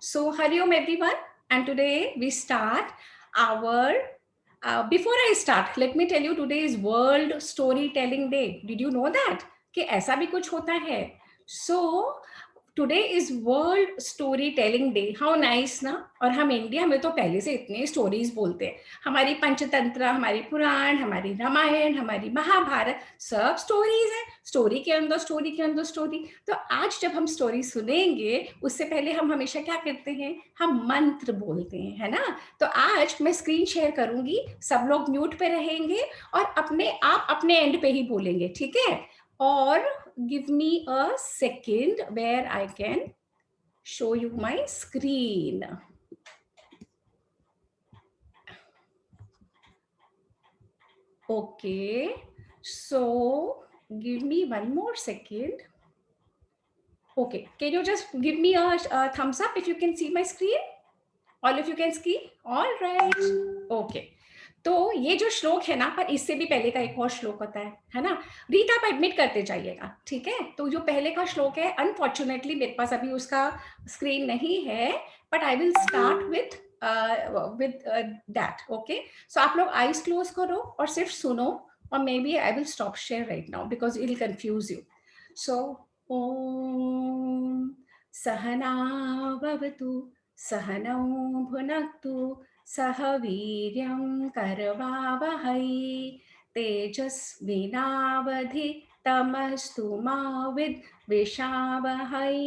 So, Hariom everyone, and today we start our. Before I start, let me tell you today is World Storytelling Day. Did you know that? कि ऐसा भी कुछ होता है. So, today is world story telling day. How nice ना. और हम India में तो पहले से इतने स्टोरीज बोलते हैं. हमारी पंचतंत्र, हमारी पुराण, हमारी रामायण, हमारी महाभारत, सब स्टोरीज है. स्टोरी के अंदर स्टोरी के अंदर स्टोरी. तो आज जब हम स्टोरी सुनेंगे उससे पहले हम हमेशा क्या करते हैं, हम मंत्र बोलते हैं, है ना. तो आज मैं स्क्रीन शेयर करूंगी, सब लोग म्यूट पे रहेंगे और अपने आप अपने एंड पे ही बोलेंगे, ठीक है. और give me a second where I can show you my screen. Okay, so give me one more second. Okay, can you just give me a thumbs up if you can see my screen? All of you can see? All right. Okay. तो ये जो श्लोक है ना, पर इससे भी पहले का एक और श्लोक होता है ना. रीता, आप एडमिट करते जाइएगा, ठीक है. तो जो पहले का श्लोक है, अनफॉर्चुनेटली मेरे पास अभी उसका स्क्रीन नहीं है, but I will start with that. Okay, so आप लोग आईज क्लोज करो और सिर्फ सुनो, और maybe I will stop share right now because it will confuse you. सो ओम सहना भवतु सहनौ भुनक्तु सह वीर्यं करवावहै तेजस्विनावधितमस्तु मा विद्विषावहै.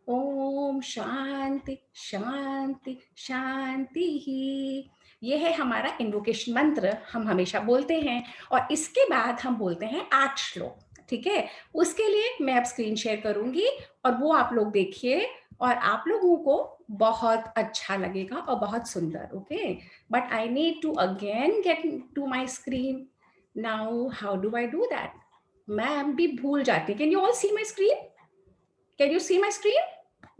ओम शांति शांति शांति ही. ये है हमारा इन्वोकेशन मंत्र, हम हमेशा बोलते हैं. और इसके बाद हम बोलते हैं 8 श्लोक, ठीक है. उसके लिए मैं अब स्क्रीन शेयर करूंगी और वो आप लोग देखिए, और आप लोगों को बहुत अच्छा लगेगा और बहुत सुंदर. Okay, but I need to again get to my screen. Now how do I do that? मैं भी भूल जाती. Can you all see my screen? Can you see my screen?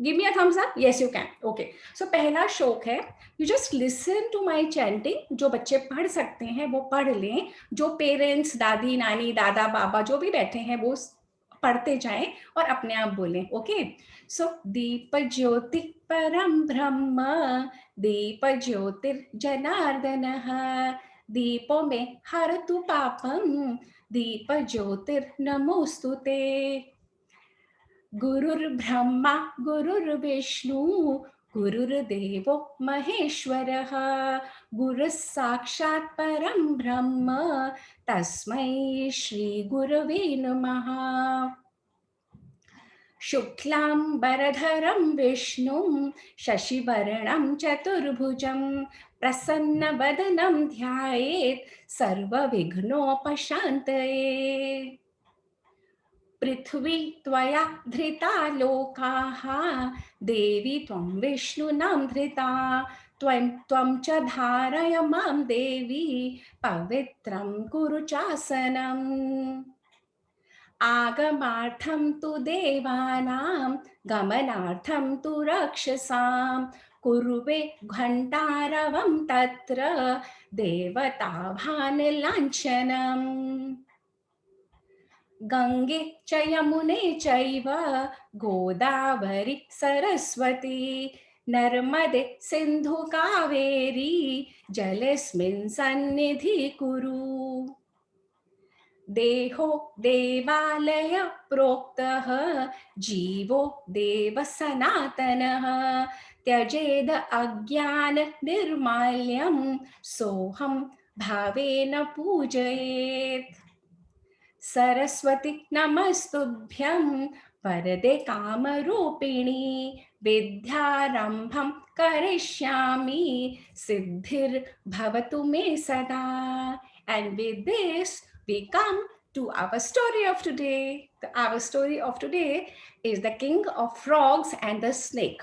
Give me a thumbs up. Yes you can. Okay, so पहला श्लोक है. You just listen to my chanting. जो बच्चे पढ़ सकते हैं वो पढ़ लें. जो पेरेंट्स, दादी नानी दादा बाबा जो भी बैठे हैं वो पढ़ते जाएं और अपने आप बोलें. ओके, सो दीप ज्योति परम ब्रह्म, दीप ज्योतिर्जनार्दनः, दीपो मे हरतु पापम, दीप ज्योतिर्नमोस्तुते. गुरुर्ब्रह्मा गुरुर्विष्णु गुरुर्देवो महेश्वरः, गुरुः साक्षात् परं ब्रह्म, तस्मै श्री गुरवे नमः. शुक्लांबरधरं विष्णुं शशिवर्णं चतुर्भुजं, प्रसन्नवदनं ध्यायेत् सर्वविघ्नोपशान्तये. पृथ्वी त्वया धृता लोकाः, देवी त्वं विष्णुनां धृता, त्वं च धारय मां देवी, पवित्रं कुरु चासनम्. आगमार्थं तु देवानां, गमनार्थं तु रक्षसां, कुरुवे घण्टारवं तत्र, देवताभान लाञ्छनम्. गंगे च यमुने चैव गोदावरी सरस्वती, नर्मदे सिंधु कावेरी, जलेस्मिन् सन्निधि कुरु. देहो देवालय प्रोक्तः, जीवो देव सनातनः, त्यजेद अज्ञान निर्माल्यं, सोहं भावेन पूजयेत्. सरस्वती नमस्तुभ्यं वरदे कामरूपिणी, विद्यारंभं करिष्यामि, सिद्धिर्भवतु मे सदा. And with this we come to our story of today. Our story of today is the king of frogs and the snake.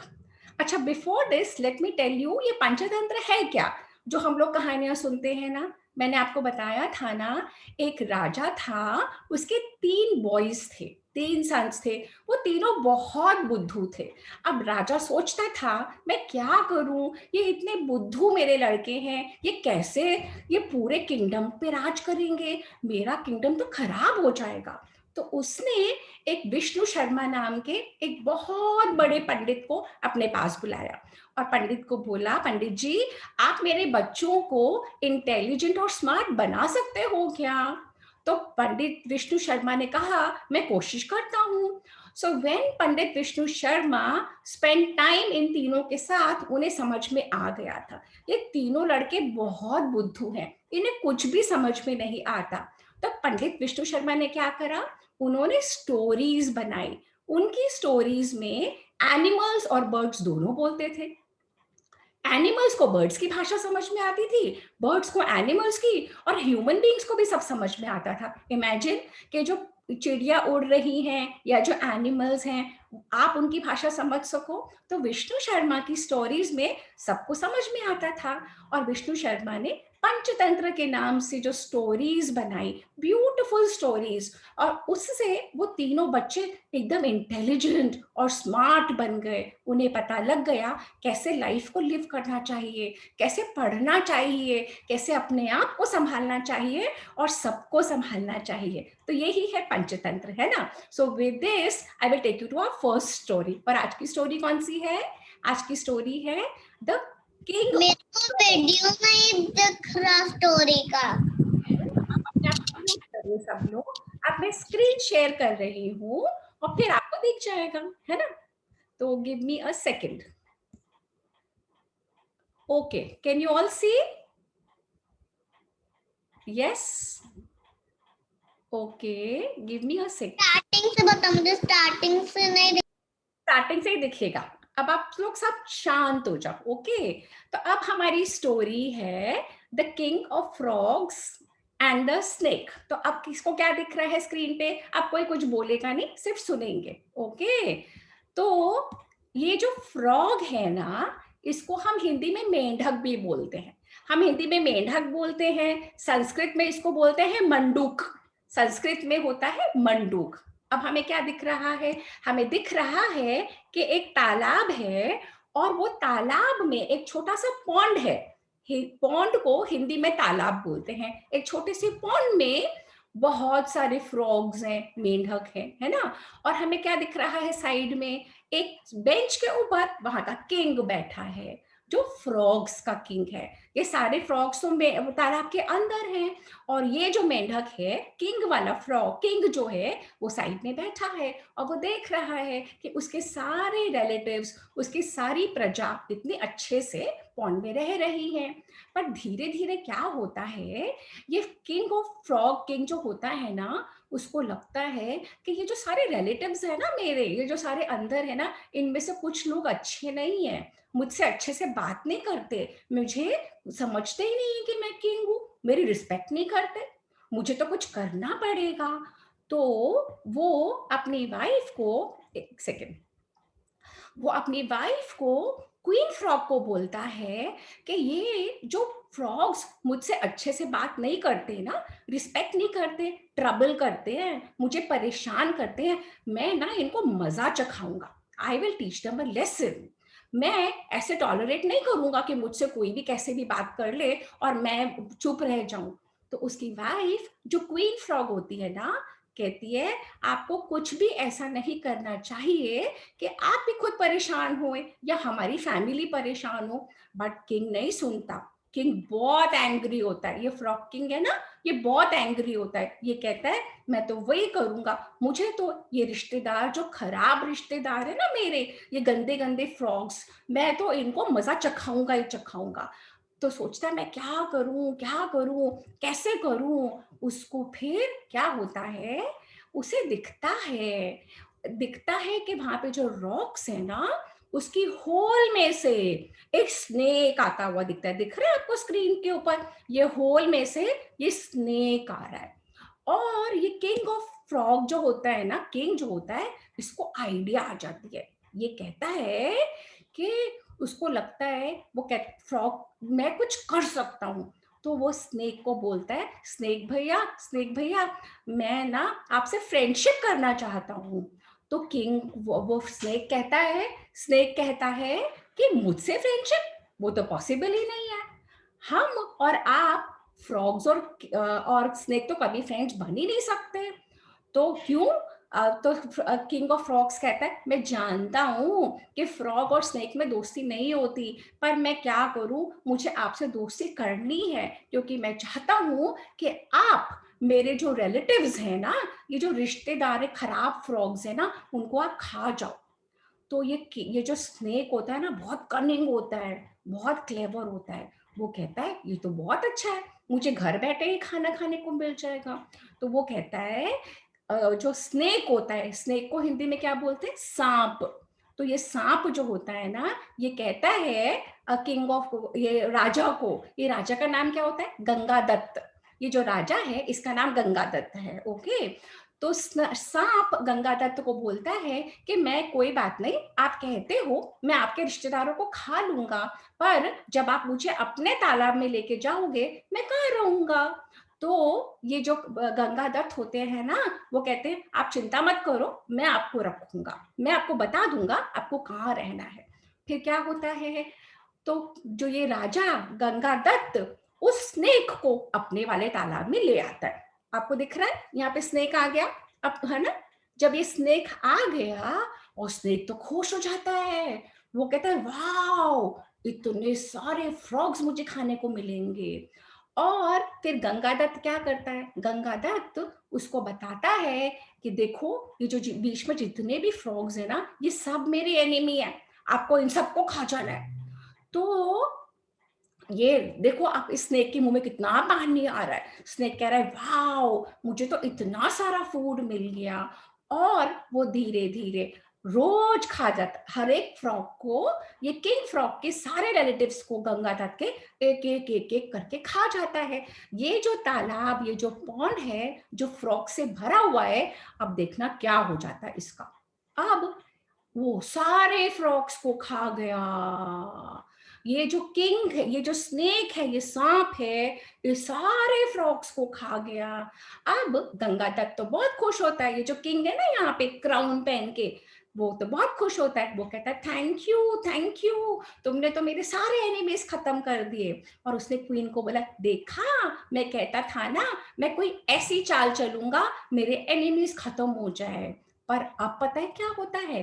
अच्छा, before this let me tell you, ये पंचतंत्र है क्या जो हम लोग कहानियां सुनते हैं ना. मैंने आपको बताया था ना, एक राजा था, उसके 3 बॉयज थे, 3 सन्स थे. वो तीनों बहुत बुद्धू थे. अब राजा सोचता था मैं क्या करूं, ये इतने बुद्धू मेरे लड़के हैं, ये कैसे ये पूरे किंगडम पे राज करेंगे, मेरा किंगडम तो खराब हो जाएगा. तो उसने एक विष्णु शर्मा नाम के एक बहुत बड़े पंडित को अपने पास बुलाया और पंडित को बोला, पंडित जी आप मेरे बच्चों को इंटेलिजेंट और स्मार्ट बना सकते हो क्या? तो पंडित विष्णु शर्मा ने कहा, मैं कोशिश करता हूँ। So when Pandit Vishnu Sharma spend time in तीनों के साथ, उन्हें समझ में आ गया था ये तीनों लड़के बहुत बुद्धू हैं, इन्हें कुछ भी समझ में नहीं आता। तो पंडित विष्णु शर्मा ने क्या करा, उन्होंने स्टोरीज बनाई। उनकी स्टोरीज में एनिमल्स और बर्ड्स दोनों बोलते थे। एनिमल्स को बर्ड्स की भाषा समझ में आती थी, बर्ड्स को एनिमल्स की, और ह्यूमन बींग्स को भी सब समझ में आता था। इमेजिन कि जो चिड़िया उड़ रही हैं या जो एनिमल्स हैं, आप उनकी भाषा समझ सको। तो विष्णु शर्मा की स्टोरीज में सबको समझ में आता था। और विष्णु शर्मा ने पंचतंत्र के नाम से जो स्टोरीज बनाई, ब्यूटीफुल स्टोरीज, और उससे वो तीनों बच्चे एकदम इंटेलिजेंट और स्मार्ट बन गए। उन्हें पता लग गया कैसे लाइफ को लिव करना चाहिए, कैसे पढ़ना चाहिए, कैसे अपने आप को संभालना चाहिए और सबको संभालना चाहिए। तो यही है पंचतंत्र, है ना। So with this I will take you to our first story. और आज की स्टोरी कौन सी है? आज की स्टोरी है द किंग। मेरे को वीडियो नहीं दिख रहा स्टोरी का। सब लोग, अब मैं स्क्रीन शेयर कर रही हूँ और फिर आपको दिख जाएगा, है ना। तो give me a second. Okay, can you all see? Yes, okay, give me a second. Starting से बता, मुझे स्टार्टिंग से नहीं स्टार्टिंग से ही दिखेगा। अब आप लोग सब शांत हो जाओ, ओके। तो अब हमारी स्टोरी है the king of frogs and the snake. तो अब किसको क्या दिख रहा है स्क्रीन पे? अब कोई कुछ बोलेगा नहीं, सिर्फ सुनेंगे, ओके। तो ये जो फ्रॉग है ना, इसको हम हिंदी में मेंढक भी बोलते हैं। हम हिंदी में मेंढक बोलते हैं, संस्कृत में इसको बोलते हैं मंडूक। संस्कृत में होता है मंडूक। अब हमें क्या दिख रहा है? हमें दिख रहा है कि एक तालाब है और वो तालाब में एक छोटा सा पॉन्ड है। पॉन्ड को हिंदी में तालाब बोलते हैं। एक छोटे से पॉन्ड में बहुत सारे फ्रॉग्स हैं, मेंढक हैं, है ना। और हमें क्या दिख रहा है साइड में? एक बेंच के ऊपर वहां का किंग बैठा है, जो फ्रॉग्स का किंग है। ये सारे फ्रॉग्स तो तालाब के अंदर हैं, और ये जो मेंढक है, किंग वाला फ्रॉग, किंग जो है वो साइड में बैठा है और वो देख रहा है कि उसके सारे रिलेटिव्स, उसकी सारी प्रजा इतने अच्छे से पॉन्ड में रह रही है। पर धीरे धीरे क्या होता है, ये किंग ऑफ फ्रॉग, किंग जो होता है ना, उसको लगता है कि ये जो सारे रिलेटिव्स है ना मेरे, ये जो सारे अंदर है ना, इनमें से कुछ लोग अच्छे नहीं है, मुझसे अच्छे से बात नहीं करते, मुझे समझते ही नहीं है कि मैं किंग हूँ, मेरी रिस्पेक्ट नहीं करते, मुझे तो कुछ करना पड़ेगा। तो वो अपनी वाइफ को, एक सेकेंड, वो अपनी वाइफ को, क्वीन फ्रॉग को बोलता है कि ये जो फ्रॉग्स मुझसे अच्छे से बात नहीं करते ना, रिस्पेक्ट नहीं करते, ट्रबल करते हैं, मुझे परेशान करते हैं, मैं ना इनको मजा चखाऊंगा। I will teach them a lesson. मैं ऐसे टॉलरेट नहीं करूंगा कि मुझसे कोई भी कैसे भी बात कर ले और मैं चुप रह जाऊं। तो उसकी वाइफ जो क्वीन फ्रॉग होती है ना, कहती है आपको कुछ भी ऐसा नहीं करना चाहिए कि आप भी खुद परेशान हो या हमारी फैमिली परेशान हो। बट किंग नहीं सुनता। किंग बहुत एंग्री होता है, ये फ्रॉग किंग है ना, ये बहुत एंग्री होता है। ये कहता है मैं तो वही करूंगा, मुझे तो ये रिश्तेदार जो खराब रिश्तेदार है ना मेरे, ये गंदे गंदे फ्रॉग्स, मैं तो इनको मजा चखाऊंगा ही चखाऊंगा। तो सोचता है मैं क्या करूं, क्या करूं, कैसे करूं। उसको फिर क्या होता है, उसे दिखता है कि वहां पे जो रॉक्स है ना, उसकी होल में से एक स्नेक आता हुआ दिखता है। दिख रहा है आपको स्क्रीन के ऊपर? ये होल में से ये स्नेक आ रहा है। और ये किंग ऑफ फ्रॉग जो होता है ना, किंग जो होता है, इसको आइडिया आ जाती है। ये कहता है कि उसको लगता है, वो फ्रॉग मैं कुछ कर सकता हूँ। तो वो स्नेक को बोलता है, स्नेक भैया मैं ना आपसे फ्रेंडशिप करना चाहता हूँ। तो किंग, वो स्नेक कहता है कि मुझसे फ्रेंडशिप, वो तो पॉसिबल ही नहीं है। हम और आप फ्रॉग्स और स्नेक तो कभी फ्रेंड्स बन ही नहीं सकते। तो क्यों? तो किंग ऑफ फ्रॉग्स कहता है मैं जानता हूँ कि फ्रॉग और स्नेक में दोस्ती नहीं होती, पर मैं क्या करूँ, मुझे आपसे दोस्ती करनी है क्योंकि मैं चाहता हूँ कि आप मेरे जो रिलेटिव्स हैं ना, ये जो रिश्तेदार है खराब फ्रॉग्स है ना, उनको आप खा जाओ। तो ये जो स्नेक होता है ना, बहुत कनिंग होता है, बहुत क्लेवर होता है। वो कहता है ये तो बहुत अच्छा है, मुझे घर बैठे ही खाना खाने को मिल जाएगा। तो वो कहता है जो स्नेक होता है, स्नेक को हिंदी में क्या बोलते हैं, सांप। तो ये सांप जो होता है ना, ये कहता है किंग ऑफ, ये राजा को, ये राजा का नाम क्या होता है, गंगादत्त। ये जो राजा है इसका नाम गंगादत्त है। ओके। तो सांप गंगादत्त को बोलता है कि मैं, कोई बात नहीं, आप कहते हो मैं आपके रिश्तेदारों को खा लूंगा, पर जब आप मुझे अपने तालाब में लेके जाओगे मैं कहाँ रहूंगा। तो ये जो गंगादत्त होते हैं ना, वो कहते हैं आप चिंता मत करो, मैं आपको रखूंगा, मैं आपको बता दूंगा आपको कहाँ रहना है। फिर क्या होता है, तो जो ये राजा गंगादत्त उस स्नेक को अपने वाले तालाब में ले आता है। आपको दिख रहा है यहाँ पे स्नेक आ गया, अब है ना। जब ये स्नेक आ गया, और स्नेक तो खुश हो जाता है, वो कहता है वाह, इतने सारे फ्रॉग्स मुझे खाने को मिलेंगे। और फिर गंगादत्त क्या करता है, गंगादत्त उसको बताता है कि देखो ये जो बीच में जितने भी फ्रॉग्स है ना, ये सब मेरे एनिमी है, आपको इन सबको खा जाना है। तो ये देखो, आप इस स्नेक के मुंह में कितना पानी आ रहा है। स्नेक कह रहा है वाओ, मुझे तो इतना सारा फूड मिल गया। और वो धीरे धीरे रोज खा जाता हर एक फ्रॉग को। ये किंग फ्रॉग के सारे रिलेटिव्स को गंगादत्त के एक एक एक एक करके खा जाता है। ये जो तालाब, ये जो पॉन्ड है जो फ्रॉग से भरा हुआ है, अब देखना क्या हो जाता है इसका। अब वो सारे फ्रॉग्स को खा गया। ये जो किंग है, ये जो स्नेक है, ये सांप है, ये सारे फ्रॉग्स को खा गया। अब गंगादत्त तो बहुत खुश होता है, ये जो किंग है ना यहाँ पे क्राउन पहन के, वो तो बहुत खुश होता है। वो कहता है थैंक यू, तुमने तो मेरे सारे एनिमीज खत्म कर दिए। और उसने क्वीन को बोला देखा, मैं कहता था ना, मैं कोई ऐसी चाल चलूंगा मेरे एनिमीज खत्म हो जाए। पर अब पता है क्या होता है,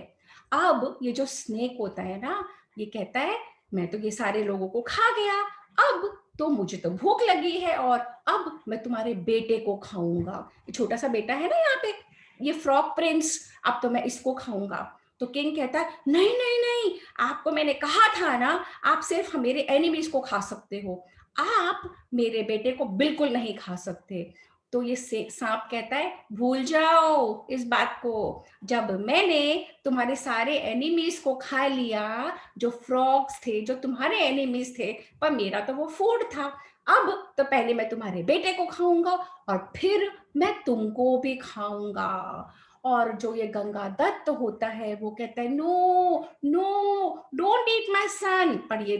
अब ये जो स्नेक होता है ना, ये कहता है मैं तो ये सारे लोगों को खा गया, अब तो मुझे तो भूख लगी है, और अब मैं तुम्हारे बेटे को खाऊंगा। ये छोटा सा बेटा है ना यहाँ पे, ये फ्रॉग प्रिंस, अब तो मैं इसको खाऊंगा। तो किंग कहता है नहीं नहीं नहीं, आपको मैंने कहा था ना, आप सिर्फ मेरे एनिमीज को खा सकते हो, आप मेरे बेटे को बिल्कुल नहीं खा सकते। तो ये सांप कहता है भूल जाओ इस बात को, जब मैंने तुम्हारे सारे एनिमीज को खा लिया, जो फ्रॉग्स थे जो तुम्हारे एनिमीज थे, पर मेरा तो वो फूड था, अब तो पहले मैं तुम्हारे बेटे को खाऊंगा और फिर मैं तुमको भी खाऊंगा। और जो ये गंगादत्त होता है वो कहता है no no, don't eat my son. पर ये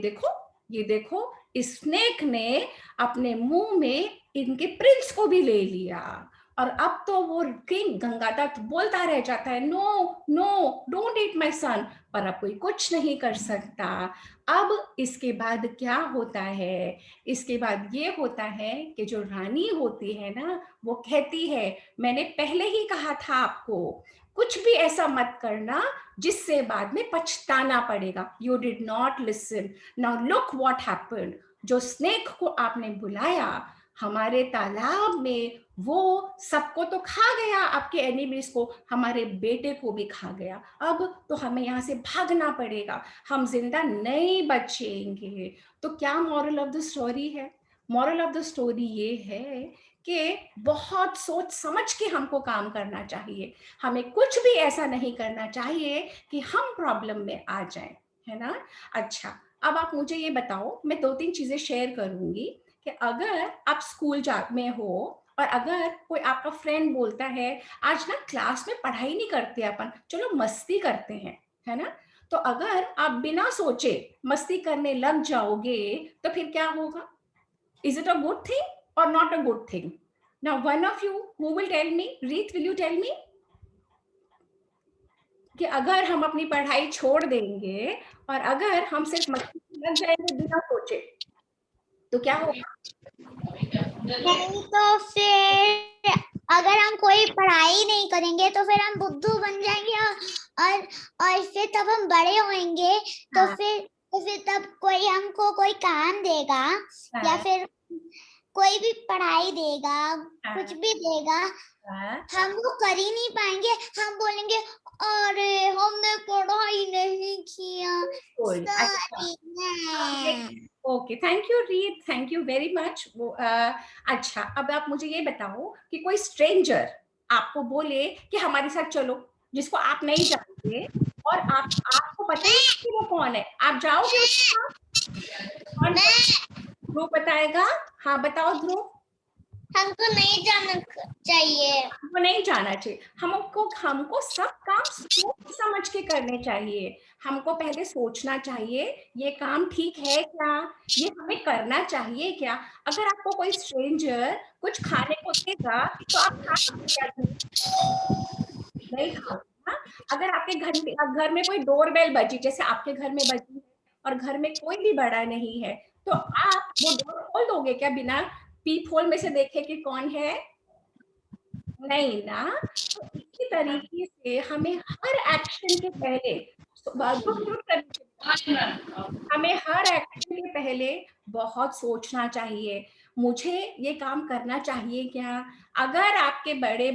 देखो, इस स्नेक ने अपने मुंह में इनके प्रिंस को भी ले लिया। और अब तो वो किंग गंगादत्त बोलता रह जाता है no no, don't eat my son, पर अब कोई कुछ नहीं कर सकता। अब इसके बाद क्या होता है, इसके बाद ये होता है कि जो रानी होती है ना, वो कहती है मैंने पहले ही कहा था आपको, कुछ भी ऐसा मत करना जिससे बाद में पछताना पड़ेगा। You did not listen, now look what happened. जो स्नेक को आपने बुलाया हमारे तालाब में, वो सबको तो खा गया, आपके एनिमीज को, हमारे बेटे को भी खा गया। अब तो हमें यहाँ से भागना पड़ेगा, हम जिंदा नहीं बचेंगे। तो क्या मॉरल ऑफ द स्टोरी है? मॉरल ऑफ द स्टोरी ये है कि बहुत सोच समझ के हमको काम करना चाहिए, हमें कुछ भी ऐसा नहीं करना चाहिए कि हम प्रॉब्लम में आ जाएं, है ना। अच्छा, अब आप मुझे ये बताओ, मैं 2-3 चीजें शेयर करूंगी कि अगर आप स्कूल जा में हो और अगर कोई आपका फ्रेंड बोलता है आज ना क्लास में पढ़ाई नहीं करते अपन, चलो मस्ती करते हैं, है ना। तो अगर आप बिना सोचे मस्ती करने लग जाओगे तो फिर क्या होगा? Is it a good thing और not a good thing? Now one of you who will tell me, Reet will you tell me कि अगर हम अपनी पढ़ाई छोड़ देंगे और अगर हम सिर्फ मस्ती में लग जाएंगे बिना सोचे, तो क्या होगा? नहीं तो फिर अगर हम कोई पढ़ाई नहीं करेंगे तो फिर हम बुद्धू बन जाएंगे और फिर तब हम बड़े होंगे तो फिर तब कोई हमको कोई काम देगा या फिर कोई भी पढ़ाई देगा, कुछ भी देगा, हम वो कर ही नहीं पाएंगे। हम बोलेंगे अरे हमने पढ़ाई नहीं किया। ओके, थैंक यू रीत, थैंक यू वेरी मच। अच्छा, अब आप मुझे ये बताओ कि कोई स्ट्रेंजर आपको बोले कि हमारे साथ चलो, जिसको आप नहीं जानते और आपको पता ही नहीं कि वो कौन है, आप जाओगे उसके साथ? ध्रुव बताएगा। हाँ बताओ ध्रुव। हमको नहीं जाना चाहिए। हमको नहीं जाना चाहिए। हमको सब काम सोच समझ के करने चाहिए। हमको पहले सोचना चाहिए ये काम ठीक है क्या, ये हमें करना चाहिए क्या। अगर आपको कोई स्ट्रेंजर कुछ खाने को देगा तो आप खा सकते, नहीं खाओगे ना। अगर आपके घर में कोई डोरबेल बजी, जैसे आपके घर में बजी और घर में कोई भी बड़ा नहीं है, तो आप वो डोर खोल दोगे क्या बिना पीप होल में से देखे कि कौन है? नहीं ना। तो इसी तरीके से हमें हर एक्शन के पहले हमें हर एक्शन के पहले बहुत सोचना चाहिए। मुझे ये काम करना चाहिए क्या? अगर आपके बड़े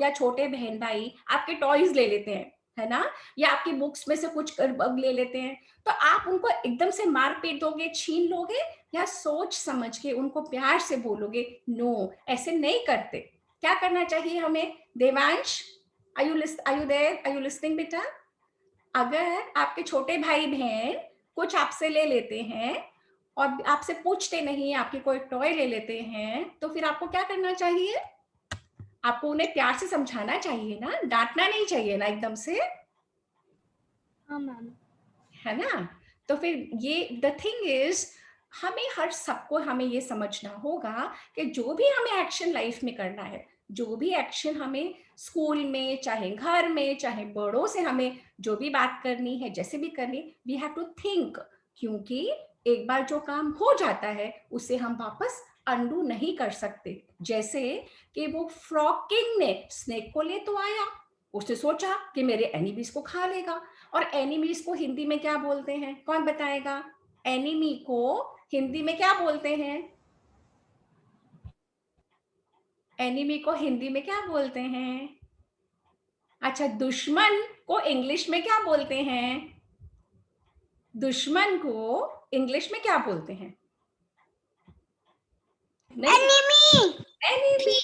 या छोटे बहन भाई आपके टॉयज ले लेते हैं, है ना, या आपकी बुक्स में से कुछ ले लेते हैं, तो आप उनको एकदम से मार पीट दोगे, छीन लोगे, या सोच समझ के उनको प्यार से बोलोगे नो, ऐसे नहीं करते। क्या करना चाहिए हमें? Devansh, are you there, are you listening बेटा? अगर आपके छोटे भाई बहन कुछ आपसे ले लेते हैं और आपसे पूछते नहीं, आपके कोई टॉय ले लेते हैं, तो फिर आपको क्या करना चाहिए? आपको उन्हें प्यार से समझाना चाहिए ना, डांटना नहीं चाहिए ना एकदम से। हाँ मैम। है ना? तो फिर ये द थिंग इज, सबको हमें ये समझना होगा कि जो भी हमें एक्शन लाइफ में करना है, जो भी एक्शन हमें स्कूल में, चाहे घर में, चाहे बड़ों से हमें जो भी बात करनी है, जैसे भी करनी, वी हैव टू थिंक। क्योंकि एक बार जो काम हो जाता है उसे हम वापस अंडू नहीं कर सकते। जैसे कि वो फ्रॉग किंग ने स्नेक को ले तो आया, उसने सोचा कि मेरे एनिमीज को खा लेगा। और एनिमीज को हिंदी में क्या बोलते हैं, कौन बताएगा? एनिमी को हिंदी में क्या बोलते हैं? एनिमी को हिंदी में क्या बोलते हैं? अच्छा, दुश्मन को इंग्लिश में क्या बोलते हैं? दुश्मन को इंग्लिश में क्या बोलते हैं? एनिमी। एनिमी।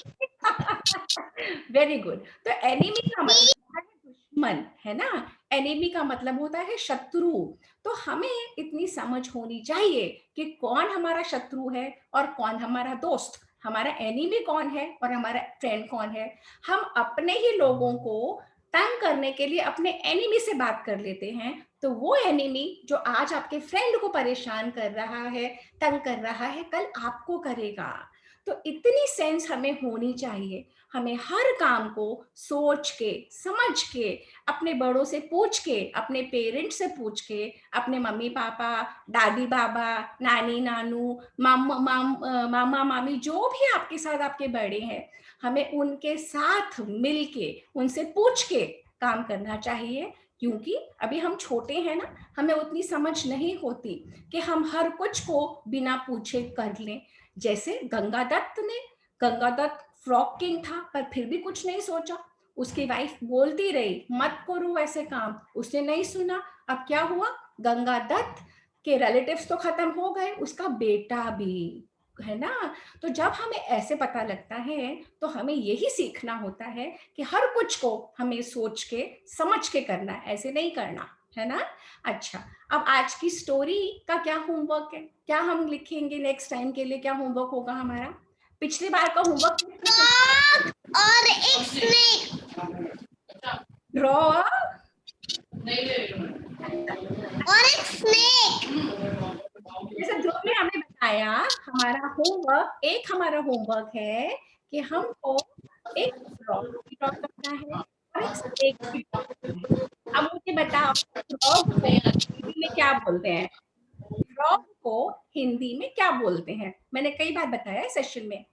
Very good. तो एनिमी का मतलब है दुश्मन, है ना? एनिमी का मतलब होता है शत्रु। तो हमें इतनी समझ होनी चाहिए कि कौन हमारा शत्रु है और कौन हमारा दोस्त, हमारा एनिमी कौन है और हमारा फ्रेंड कौन है। हम अपने ही लोगों को तंग करने के लिए अपने एनिमी से बात कर लेते हैं, तो वो एनिमी जो आज आपके फ्रेंड को परेशान कर रहा है, तंग कर रहा है, कल आपको करेगा। तो इतनी सेंस हमें होनी चाहिए। हमें हर काम को सोच के, समझ के, अपने बड़ों से पूछ के, अपने पेरेंट्स से पूछ के, अपने मम्मी पापा, दादी बाबा, नानी नानू, मामा मामी, जो भी आपके साथ आपके बड़े हैं, हमें उनके साथ मिलके, उनसे पूछ के काम करना चाहिए। क्योंकि अभी हम छोटे हैं ना, हमें उतनी समझ नहीं होती कि हम हर कुछ को बिना पूछे कर लें। जैसे गंगादत्त फ्रॉक किंग था, पर फिर भी कुछ नहीं सोचा। उसकी वाइफ बोलती रही मत करो ऐसे काम, उसने नहीं सुना। अब क्या हुआ? गंगादत्त के रिलेटिव्स तो खत्म हो गए, उसका बेटा भी, है ना? तो जब हमें ऐसे पता लगता है तो हमें यही सीखना होता है कि हर कुछ को हमें सोच के समझ के करना, ऐसे नहीं करना, है ना? अच्छा, अब आज की स्टोरी का क्या होमवर्क है? क्या हम लिखेंगे नेक्स्ट टाइम के लिए? क्या होमवर्क होगा हमारा? पिछली बार का होमवर्क और एक स्नेक, ड्रॉ और एक स्नेक। जैसे ध्रुव ने हमें बताया, हमारा होमवर्क है कि हमको एक फ्रॉग भी ड्रॉ करना है और एक स्नेक भी ड्रॉ करना है। अब मुझे बताओ, फ्रॉग को हिंदी में क्या बोलते हैं? फ्रॉग को हिंदी में क्या बोलते हैं? मैंने कई बार बताया सेशन में।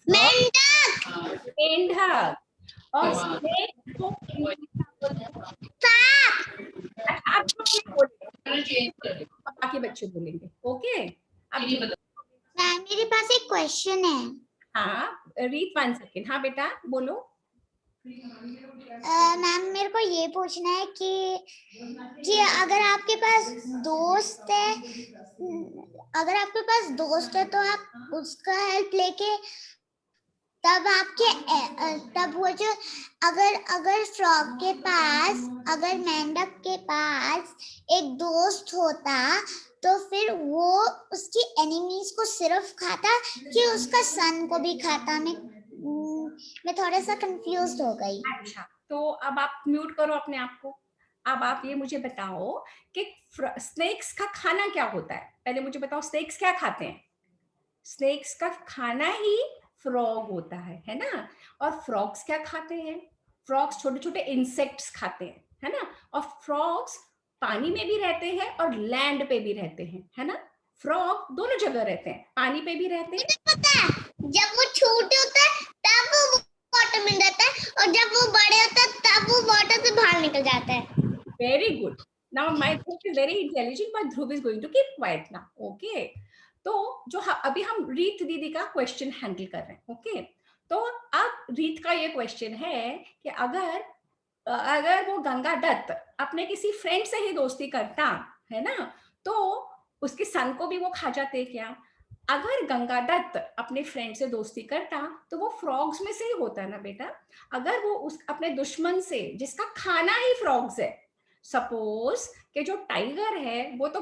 मेंढक, मेंढक। और स्नेक को आप बोलेंगे, बाकी बच्चे बोलेंगे। ओके, अब मैम मेरे पास एक क्वेश्चन है। हाँ रीत 1 सेकेंड। हाँ बेटा बोलो। मैम मेरे को ये पूछना है कि अगर आपके पास दोस्त है, अगर आपके पास दोस्त है तो आप उसका हेल्प लेके तब तब वो जो अगर अगर फ्रॉग के पास, अगर मेंढक के पास एक दोस्त होता तो फिर वो उसकी एनिमीज को सिर्फ खाता कि उसका सन को भी खाता? मैं थोड़ा सा कंफ्यूज हो गई। अच्छा, तो अब आप म्यूट करो अपने आप को। अब आप ये मुझे बताओ कि स्नेक्स का खाना क्या होता है? पहले मुझे बताओ स्नेक्स क्या खाते हैं? स्नेक्स का खाना ही फ्रॉग होता है ना? और फ्रॉग्स क्या खाते हैं? फ्रॉग्स छोटे-छोटे इंसेक्ट्स खाते हैं, है ना? और फ्रॉग्स पानी में भी रहते हैं और लैंड पे भी रहते हैं, है ना? फ्रॉग दोनों जगह रहते हैं, पानी पे भी रहते हैं। पता है, जब वो छोटे होते हैं तब वो वाटर में रहता है और जब वो बड़े होते हैं तब वो वाटर से बाहर निकल जाता है। Very good. Now my group is very intelligent, but Dhruv is going to keep quiet now. Okay. तो जो अभी हम रीत दीदी का क्वेश्चन हैंडल कर रहे हैं। ओके, तो अब रीत का ये क्वेश्चन है कि अगर वो गंगा दत्त अपने किसी फ्रेंड से ही दोस्ती करता है ना, तो उसके सन को भी वो खा जाते क्या? अगर गंगा दत्त अपने फ्रेंड से दोस्ती करता तो वो फ्रॉग्स में से ही होता है ना बेटा। अगर वो उस अपने दुश्मन से जिसका खाना ही फ्रॉग्स है, सपोज कि जो टाइगर है वो तो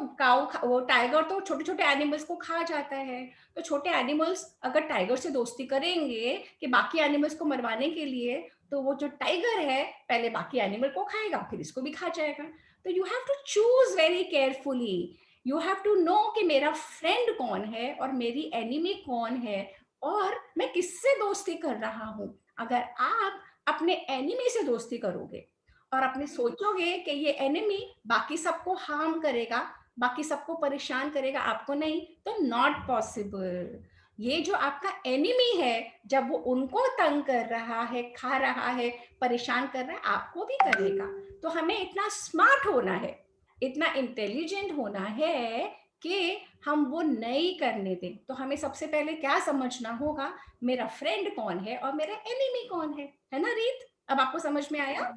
वो टाइगर तो छोटे छोटे एनिमल्स को खा जाता है, तो छोटे एनिमल्स अगर टाइगर से दोस्ती करेंगे कि बाकी एनिमल्स को मरवाने के लिए, तो वो जो टाइगर है पहले बाकी एनिमल को खाएगा फिर इसको भी खा जाएगा। तो you have to choose very carefully, you have to know कि मेरा फ्रेंड कौन है और मेरी एनिमी कौन है और मैं किससे दोस्ती कर रहा हूं। अगर आप अपने एनिमी से दोस्ती करोगे और अपने सोचोगे कि ये एनिमी बाकी सबको हार्म करेगा, बाकी सबको परेशान करेगा, आपको नहीं, तो नॉट पॉसिबल। ये जो आपका एनिमी है जब वो उनको तंग कर रहा है, खा रहा है, परेशान कर रहा है, आपको भी करेगा। तो हमें इतना स्मार्ट होना है, इतना इंटेलिजेंट होना है कि हम वो नहीं करने दें। तो हमें सबसे पहले क्या समझना होगा, मेरा फ्रेंड कौन है और मेरा एनिमी कौन है ना रीत? अब आपको समझ में आया?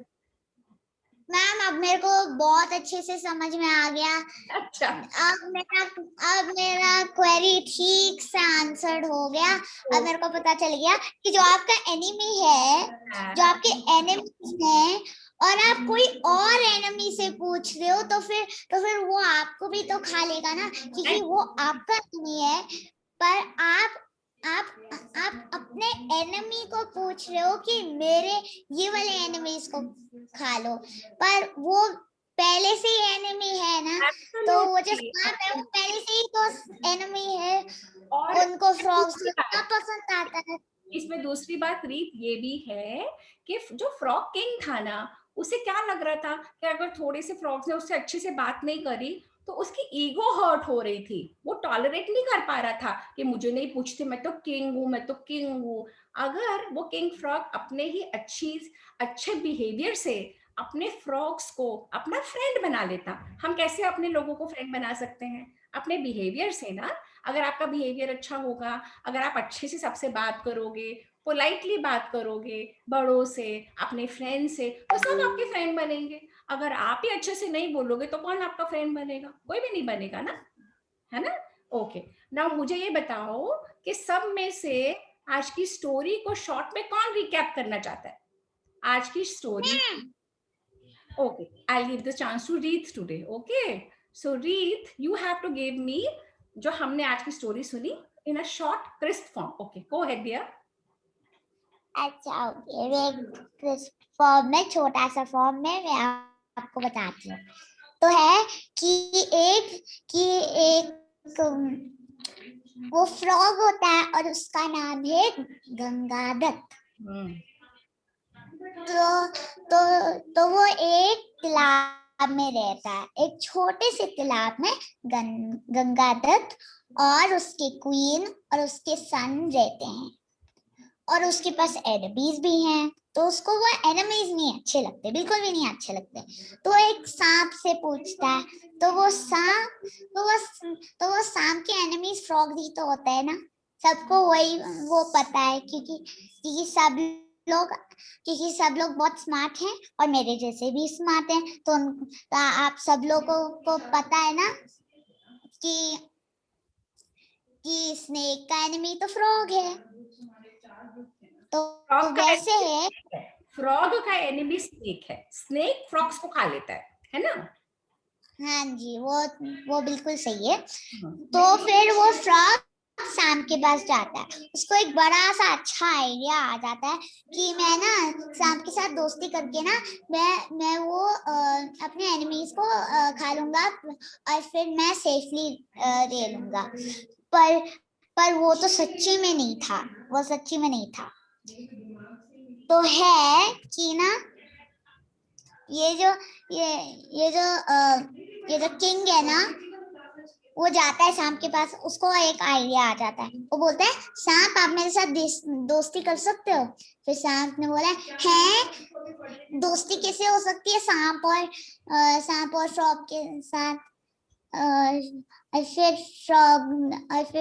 मैम अब मेरे को बहुत अच्छे से समझ में आ गया। अच्छा, अब मेरा क्वेरी ठीक से आंसर्ड हो गया। अब मेरे को पता चल गया कि जो आपका एनिमी है, जो आपके एनिमीज हैं, और आप कोई और एनिमी से पूछ रहे हो तो फिर वो आपको भी तो खा लेगा ना, क्योंकि वो आपका एनिमी है। पर आप अपने एनिमी को पूछ रहे हो कि मेरे ये वाले एनिमीज को खा लो, पर वो पहले से ही एनिमी है ना। तो वो जो सांप है वो पहले से ही तो एनिमी है, और उनको फ्रॉग्स इतना पसंद आता है। इसमें दूसरी बात रीत ये भी है कि जो फ्रॉग किंग था ना, उसे क्या लग रहा था कि अगर थोड़े से फ्रॉग्स ने उससे अच्छे से बात नहीं करी तो उसकी ईगो हर्ट हो रही थी, वो टॉलरेट नहीं कर पा रहा था कि मुझे नहीं पूछते, मैं तो किंग हूँ, मैं तो किंग हूँ। अगर वो किंग फ्रॉग अपने ही अच्छे बिहेवियर से अपने फ्रॉग्स को अपना फ्रेंड बना लेता। हम कैसे अपने लोगों को फ्रेंड बना सकते हैं? अपने बिहेवियर से ना। अगर आपका बिहेवियर अच्छा होगा, अगर आप अच्छे से सबसे बात करोगे, पोलाइटली बात करोगे, बड़ों से, अपने फ्रेंड से, तो सब आपके फ्रेंड बनेंगे। अगर आप ही अच्छे से नहीं बोलोगे तो कौन आपका फ्रेंड बनेगा? कोई भी नहीं बनेगा ना, है ना? ओके, नाउ मुझे ये बताओ कि सब में से आज की स्टोरी को शॉर्ट में कौन रिकैप करना चाहता है? आज की story. Okay, I'll give the chance to Reeth today. Okay, so Reeth, you have to give me जो हमने आज की स्टोरी सुनी in a short, crisp form. Okay, go ahead, dear. अच्छा ओके, फॉर्म में, छोटा सा फॉर्म में मैं आपको बताती हूँ। तो है कि एक वो फ्रॉग होता है और उसका नाम है गंगादत्त। तो वो एक तालाब में रहता है, एक छोटे से तालाब में गंगादत्त और उसके क्वीन और उसके सन रहते हैं। और उसके पास एनिमीज भी हैं, तो उसको वो एनिमीज नहीं अच्छे लगते, बिल्कुल भी नहीं अच्छे लगते। तो एक सांप से पूछता है, तो वो सांप के एनिमीज फ्रॉग ही तो होते हैं ना, सबको वही वो पता है, क्योंकि सब लोग बहुत स्मार्ट हैं और मेरे जैसे भी स्मार्ट हैं, तो आप सब लोगों को पता है ना कि स्नेक का एनिमी तो फ्रॉग है, तो फ्रॉग का वैसे है। फ्रॉग का एनिमी स्नेक है, स्नेक फ्रॉग्स को खा लेता है ना? हाँ जी, वो बिल्कुल सही है। तो फिर वो फ्रॉग सांप के पास जाता है, उसको एक बड़ा सा अच्छा आइडिया आ जाता है कि मैं ना सांप के साथ दोस्ती करके ना मैं वो अपने एनिमीज को खा लूंगा और फिर मैं सेफली रह लूंगा। पर वो तो सच्ची में नहीं था, वो सच्ची में नहीं था। तो है कि ना ये जो किंग है ना, वो जाता है सांप के पास, उसको एक आइडिया आ जाता है, वो बोलता है सांप आप मेरे साथ दोस्ती कर सकते हो। फिर सांप ने बोला है दोस्ती कैसे हो सकती है सांप और फ्रॉग के साथ। और फिर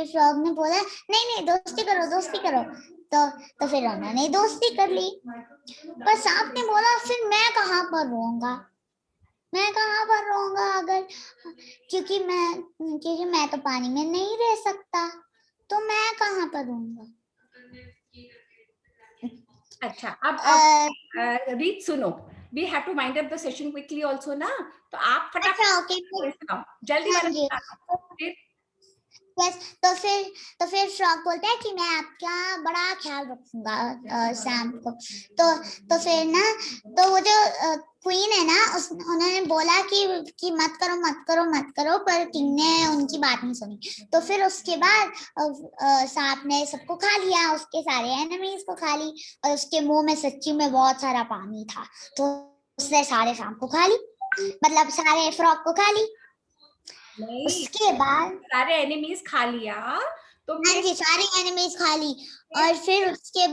फ्रॉग ने बोला नहीं नहीं दोस्ती करो। तो फिर उन्होंने दोस्ती कर ली। पर सांप ने बोला फिर मैं कहाँ पर रहूंगा अगर, क्योंकि मैं तो पानी में नहीं रह सकता, तो मैं कहाँ पर रहूंगा। अच्छा, अब रीत सुनो, we have to wind up the session quickly also ना, तो आप अच्छा फटाफट ओके। सुनाओ, जल्दी हाँ वाला जी। सुनाओ फिर। यस, तो फिर फ्रॉग बोलता है कि मैं आपका बड़ा ख्याल रखूंगा सैम को। तो फिर ना, तो वो जो क्वीन है ना, उन्होंने बोला कि मत करो, पर किंग ने उनकी बात नहीं सुनी। तो फिर उसके बाद सांप ने सबको खा लिया, उसके सारे एनिमीज को खा ली, और उसके मुंह में सच्ची में बहुत सारा पानी था, तो उसने सारे सांप को खा ली, मतलब सारे फ्रॉग को खा ली। नहीं, उसके बाद सारे एनिमीज खा लिया तो हाँ फिर जी, सारी एनिमीज खा ली। और फिर उसके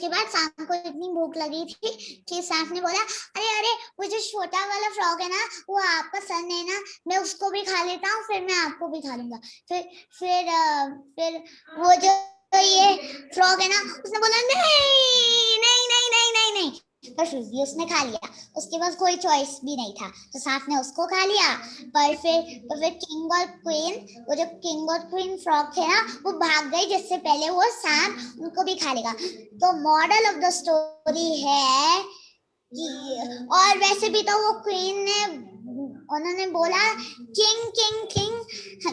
बाद सांप को इतनी भूख लगी थी कि सांप ने बोला अरे अरे, वो जो छोटा वाला फ्रॉग है ना, वो आपका सन है ना, मैं उसको भी खा लेता हूँ, फिर मैं आपको भी खा लूंगा। फिर वो जो ये फ्रॉग है ना, उसने बोला नहीं नहीं नहीं नहीं नहीं नहीं, पर फिर भी उसने खा लिया, उसके पास कोई चॉइस भी नहीं था, तो सांप ने उसको खा लिया। फिर किंग और क्वीन, वो जो किंग और क्वीन फ्रॉग थे ना, वो भाग गए जिससे पहले वो सांप उनको भी खा लेगा। तो मॉडल ऑफ द स्टोरी है और वैसे भी तो वो क्वीन ने, उन्होंने बोला किंग किंग किंग,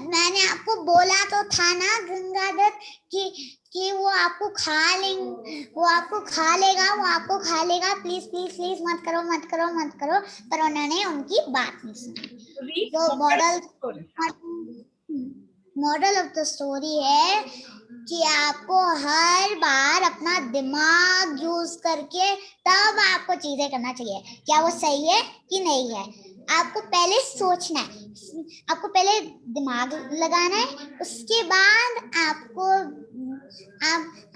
मैंने आपको बोला तो था ना गंगाधर कि वो आपको खा लेंगे, वो आपको खा लेगा, प्लीज प्लीज प्लीज मत करो। पर उन्होंने उनकी बात नहीं सुनी। रीत तो मॉडल ऑफ द स्टोरी है कि आपको हर बार अपना दिमाग यूज करके तब आपको चीजें करना चाहिए, क्या वो सही है कि नहीं है। आपको पहले सोचना है, आपको पहले दिमाग लगाना है, उसके बाद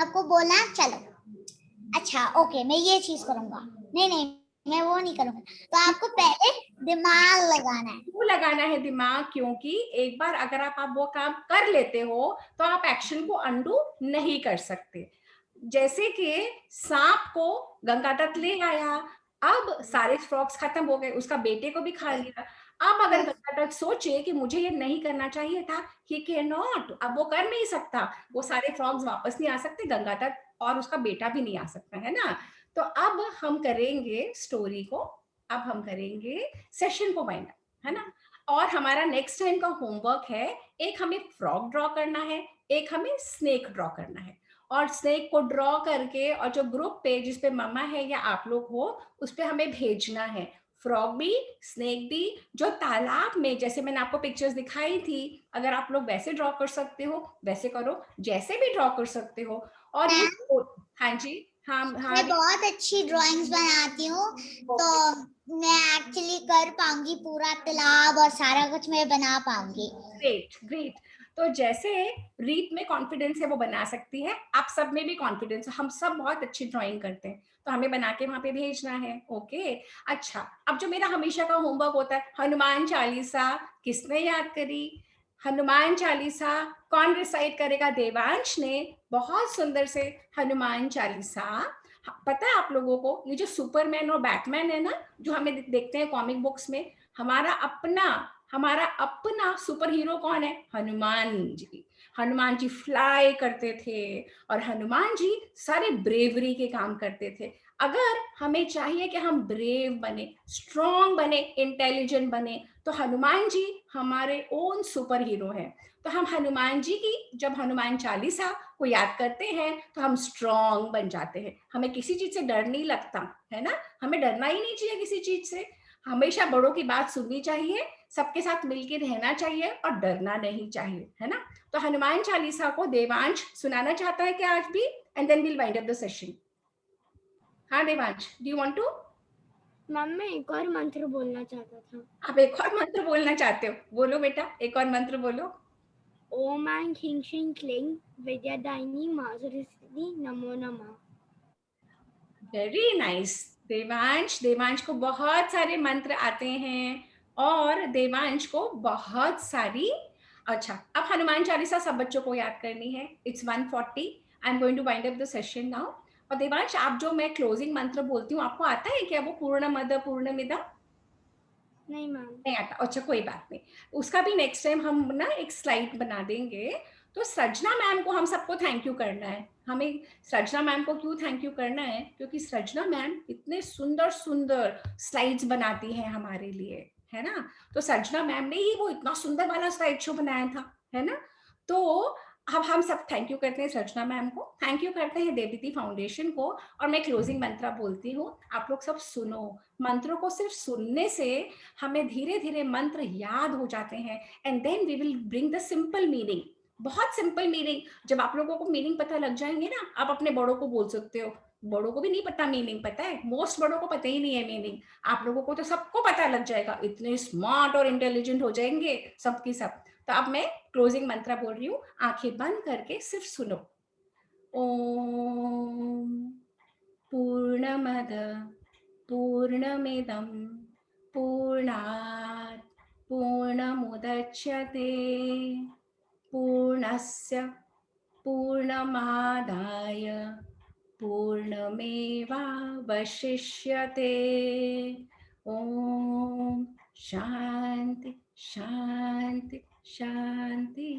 आपको बोलना चलो अच्छा ओके मैं ये चीज करूंगा, नहीं नहीं मैं वो नहीं करूंगा। तो आपको पहले दिमाग लगाना है। क्यों लगाना है दिमाग? क्योंकि एक बार अगर आप वो काम कर लेते हो तो आप एक्शन को अंडू नहीं कर सकते। जैसे कि सांप को गंगादत्त ले आया, अब सारे फ्रॉग्स खत्म हो गए, उसका बेटे को भी खा लिया। अब अगर गंगादत्त सोचे कि मुझे ये नहीं करना चाहिए था, ही कैन नॉट, अब वो कर नहीं सकता, वो सारे फ्रॉग्स वापस नहीं आ सकते, गंगादत्त और उसका बेटा भी नहीं आ सकता, है ना? तो अब हम करेंगे स्टोरी को, अब हम करेंगे सेशन को वाइंड अप, है ना? और हमारा नेक्स्ट टाइम का होमवर्क है, एक हमें फ्रॉग ड्रॉ करना है, एक हमें स्नेक ड्रॉ करना है, और स्नेक को ड्रॉ करके और जो ग्रुप पे जिसपे मम्मा है या आप लोग हो उस पे हमें भेजना है, फ्रॉग भी स्नेक भी, जो तालाब में जैसे मैंने आपको पिक्चर्स दिखाई थी, अगर आप लोग वैसे ड्रॉ कर सकते हो वैसे करो, जैसे भी ड्रॉ कर सकते हो। और ये हाँ जी, हाँ हाँ, मैं बहुत अच्छी ड्राइंग्स बनाती हूँ, तो मैं एक्चुअली कर पाऊंगी पूरा तालाब और सारा कुछ मैं बना पाऊंगी। Great great. तो जैसे रीत में कॉन्फिडेंस है वो बना सकती है, आप सब में भी कॉन्फिडेंस, हम सब बहुत अच्छी ड्राइंग करते हैं, तो हमें बना के वहां पे भेजना है। ओके, अच्छा, अब जो मेरा हमेशा का होमवर्क होता है, हनुमान चालीसा किसने याद करी? हनुमान चालीसा कौन रिसाइट करेगा? देवांश ने बहुत सुंदर से हनुमान चालीसा। पता है आप लोगों को, ये जो सुपरमैन और बैटमैन है ना, जो हमें देखते हैं कॉमिक बुक्स में, हमारा अपना सुपर हीरो कौन है? हनुमान जी। हनुमान जी फ्लाई करते थे और हनुमान जी सारे ब्रेवरी के काम करते थे। अगर हमें चाहिए कि हम ब्रेव बने, स्ट्रॉन्ग बने, इंटेलिजेंट बने, तो हनुमान जी हमारे ओन सुपर हीरो हैं। तो हम हनुमान जी की जब हनुमान चालीसा को याद करते हैं तो हम स्ट्रॉन्ग बन जाते हैं, हमें किसी चीज से डर नहीं लगता है ना। हमें डरना ही नहीं चाहिए किसी चीज से, हमेशा बड़ों की बात सुननी चाहिए, सबके साथ मिलकर रहना चाहिए और डरना नहीं चाहिए, है ना। तो हनुमान चालीसा को देवांश सुनाना चाहता है क्या आज भी? And then will wind up the session. हाँ Devansh, do you want to? Ma'am मैं एक और मंत्र बोलना चाहता था। आप एक और मंत्र बोलना चाहते हो? बोलो बेटा, एक और मंत्र बोलो। ओम ऐं ह्रीं श्रीं क्लीं विद्यादायिनी माधुरी नमो नमः। Very nice Devansh. देवांश को बहुत सारे मंत्र आते हैं और देवांश को बहुत सारी, अच्छा, अब हनुमान चालीसा सब बच्चों को याद करनी है। It's 1:40, I am going to wind up the session now. और देवांश, आप जो मैं क्लोजिंग मंत्र बोलती हूँ आपको आता है क्या? वो पूर्णमद पूर्णमिदम्? नहीं मैम। नहीं आता, अच्छा कोई बात नहीं, उसका भी नेक्स्ट टाइम हम ना एक स्लाइड बना देंगे। तो सृजना मैम को हम सबको थैंक यू करना है। हमें सृजना मैम को क्यों थैंक यू करना है? क्योंकि सृजना मैम इतने सुंदर सुंदर स्लाइड्स बनाती हैं हमारे लिए, है ना। तो सृजना मैम ने ही वो इतना सुंदर वाला स्लाइड शो बनाया था, है ना। तो अब हम सब थैंक यू करते हैं सृजना मैम को, थैंक यू करते हैं देवदीति फाउंडेशन को। और मैं क्लोजिंग मंत्र बोलती हूँ, आप लोग सब सुनो। मंत्रों को सिर्फ सुनने से हमें धीरे धीरे मंत्र याद हो जाते हैं, and then we will bring the simple meaning. बहुत सिंपल मीनिंग, जब आप लोगों को मीनिंग पता लग जाएंगे ना, आप अपने बड़ों को बोल सकते हो। बड़ों को भी नहीं पता मीनिंग, पता है, मोस्ट बड़ों को पता ही नहीं है मीनिंग। आप लोगों को तो सबको पता लग जाएगा, इतने स्मार्ट और इंटेलिजेंट हो जाएंगे सबकी सब। तो अब मैं क्लोजिंग मंत्र बोल रही हूँ, आंखें बंद करके सिर्फ सुनो। ओम पूर्णमद पूर्णमिदं पूर्णात् पूर्णमुदच्यते पूर्णस्य पूर्णमादाय पूर्णमेवावशिष्यते। ओम शांति शांति शांति।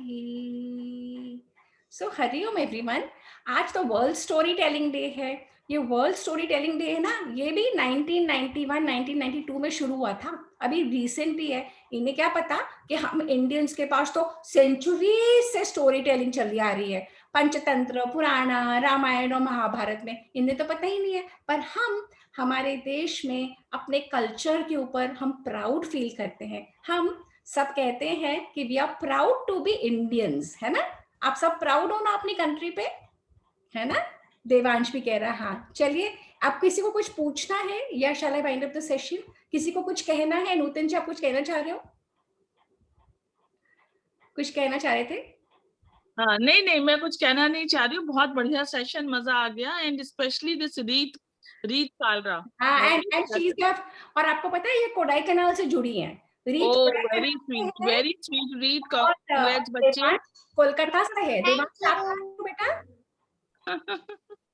सो हरिओम एवरीवन, आज तो वर्ल्ड स्टोरी टेलिंग डे है। ये वर्ल्ड स्टोरी टेलिंग डे है ना, ये भी 1991 1992 में शुरू हुआ था, अभी रिसेंट ही है। इन्हें क्या पता कि हम इंडियंस के पास तो सेंचुरी से स्टोरी टेलिंग चली आ रही है, पंचतंत्र, पुराना, रामायण और महाभारत में, इन्हें तो पता ही नहीं है। पर हम हमारे देश में अपने कल्चर के ऊपर हम प्राउड फील करते हैं। हम सब कहते हैं कि we are proud to be Indians, है ना। आप सब प्राउड हो ना अपनी कंट्री पे, है ना। देवांश भी कह रहा है हाँ। चलिए, आप किसी को कुछ पूछना है या शैल आई वाइंड अप द सेशन? किसी को कुछ कहना है? नूतन जी, आप कुछ कहना चाह रहे हो? कुछ कहना चाह रहे थे? हाँ, नहीं मैं कुछ कहना नहीं चाह रही हूँ, बहुत बढ़िया सेशन, मजा आ गया। एंड स्पेशली दिस रीत कालरा। हाँ, एंड शी इज, और आपको पता है ये कोडाई कैनाल से जुड़ी हैं। वेरी स्वीट रीत, कांग्रेट्स बच्चे। कोलकाता से है। देवांश आप कहाँ से हो बेटा?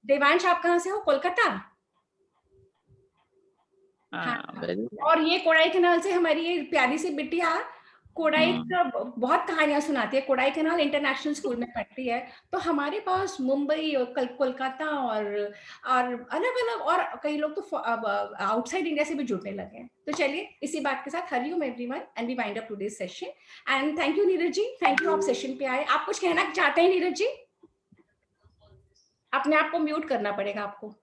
देवांश आप कहाँ से हो? कोलकाता। हाँ, और ये कोडाई कैनाल से हमारी ये प्यारी सी बिटिया कोडाई का बहुत कहानियां सुनाती है। कोडाई कैनाल इंटरनेशनल स्कूल में पढ़ती है। तो हमारे पास मुंबई और कोलकाता और अलग अलग और कई लोग तो आउटसाइड इंडिया से भी जुड़ने लगे हैं। तो चलिए, इसी बात के साथ Hariom everyone, and we wind up today's session. And thank you Neeraj ji, thank you, आप सेशन पे आए। आप कुछ कहना चाहते हैं नीरज जी? अपने आप को म्यूट करना पड़ेगा आपको।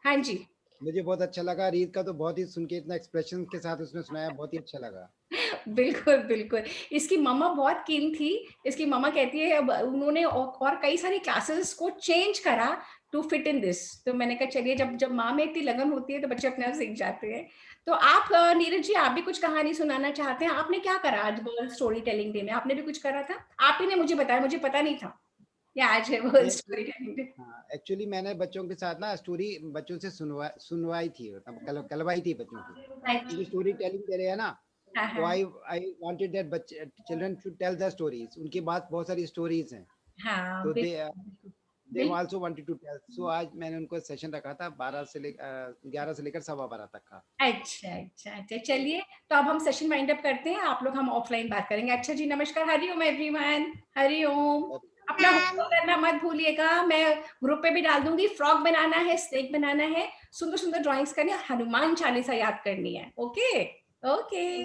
हाँ जी। मुझे बहुत अच्छा लगा, रीत का तो बहुत ही सुन के, इतना एक्सप्रेशन के साथ उसने सुनाया, बहुत ही अच्छा लगा। बिल्कुल बिल्कुल। इसकी मम्मा बहुत कीन थी। इसकी मम्मा कहती है अब उन्होंने और कई सारी क्लासेस को चेंज करा टू फिट इन दिस। तो मैंने कहा चलिए, जब माँ में इतनी लगन होती है तो बच्चे अपने आप सीख जाते हैं। तो आप नीरज जी, आप भी कुछ कहानी सुनाना चाहते हैं? आपने क्या करा आज वर्ल्ड स्टोरी टेलिंग डे में? आपने भी कुछ करा था? आप ही ने मुझे बताया, मुझे पता नहीं था ये आज है वर्ल्ड स्टोरी टेलिंग डे। हाँ, एक्चुअली मैंने बच्चों के साथ ना स्टोरी बच्चों से सुनवाई थी, कलवाई थी बच्चों की, क्योंकि स्टोरी टेलिंग दे रहे हैं ना, हाँ, तो हाँ, आई वांटेड दैट बच्चे children should tell the stories. उनके पास बहुत सारी स्टोरीज हैं, हाँ, तो बिल्कुल, they also wanted to tell. So आज मैंने उनको सेशन रखा था 11 से 12 तक का। अच्छा, चलिए, तो अब हम सेशन वाइंड अप करते हैं, आप लोग हम ऑफलाइन बात करेंगे। अच्छा जी, नमस्कार, हरिओम एवरीवन, हरिओम। अपना होमवर्क करना मत भूलिएगा, मैं ग्रुप पे भी डाल दूंगी। फ्रॉक बनाना है, स्नेक बनाना है, सुंदर सुंदर ड्राइंग्स करनी है, हनुमान चालीसा याद करनी है। Okay okay.